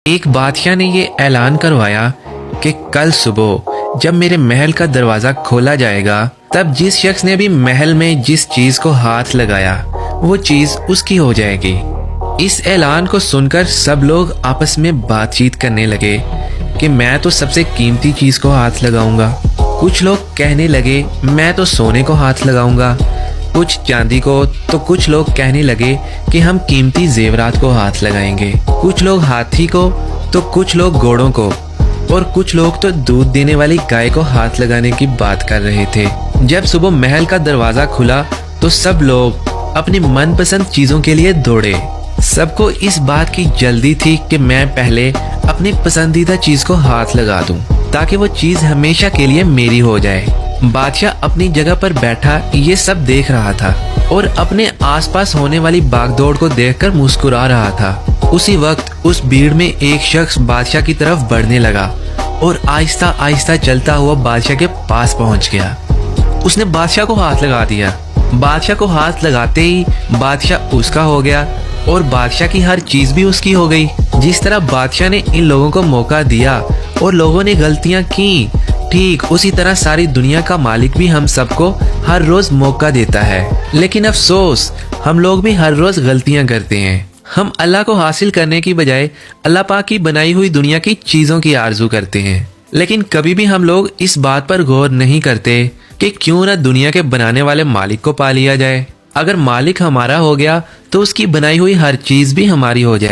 एक बादशाह ने ये ऐलान करवाया कि कल सुबह जब मेरे महल का दरवाजा खोला जाएगा, तब जिस शख्स ने भी महल में जिस चीज को हाथ लगाया वो चीज उसकी हो जाएगी। इस ऐलान को सुनकर सब लोग आपस में बातचीत करने लगे कि मैं तो सबसे कीमती चीज को हाथ लगाऊंगा। कुछ लोग कहने लगे मैं तो सोने को हाथ लगाऊंगा, कुछ चांदी को, तो कुछ लोग कहने लगे कि हम कीमती जेवरात को हाथ लगाएंगे। कुछ लोग हाथी को, तो कुछ लोग घोड़ों को, और कुछ लोग तो दूध देने वाली गाय को हाथ लगाने की बात कर रहे थे। जब सुबह महल का दरवाजा खुला तो सब लोग अपनी मनपसंद चीजों के लिए दौड़े। सबको इस बात की जल्दी थी कि मैं पहले अपनी पसंदीदा चीज को हाथ लगा दूं, ताकि वो चीज हमेशा के लिए मेरी हो जाए। बादशाह अपनी जगह पर बैठा ये सब देख रहा था और अपने आसपास होने वाली भागदौड़ को देखकर मुस्कुरा रहा था। उसी वक्त उस भीड़ में एक शख्स बादशाह की तरफ बढ़ने लगा और आहिस्ता आहिस्ता चलता हुआ बादशाह के पास पहुंच गया। उसने बादशाह को हाथ लगा दिया। बादशाह को हाथ लगाते ही बादशाह उसका हो गया और बादशाह की हर चीज भी उसकी हो गई। जिस तरह बादशाह ने इन लोगों को मौका दिया और लोगों ने गलतियां की, ठीक उसी तरह सारी दुनिया का मालिक भी हम सबको हर रोज मौका देता है। लेकिन अफसोस, हम लोग भी हर रोज गलतियां करते हैं। हम अल्लाह को हासिल करने की बजाय अल्लाह पाक की बनाई हुई दुनिया की चीजों की आरजू करते हैं। लेकिन कभी भी हम लोग इस बात पर गौर नहीं करते कि क्यों ना दुनिया के बनाने वाले मालिक को पा लिया जाए। अगर मालिक हमारा हो गया तो उसकी बनाई हुई हर चीज भी हमारी हो जाए।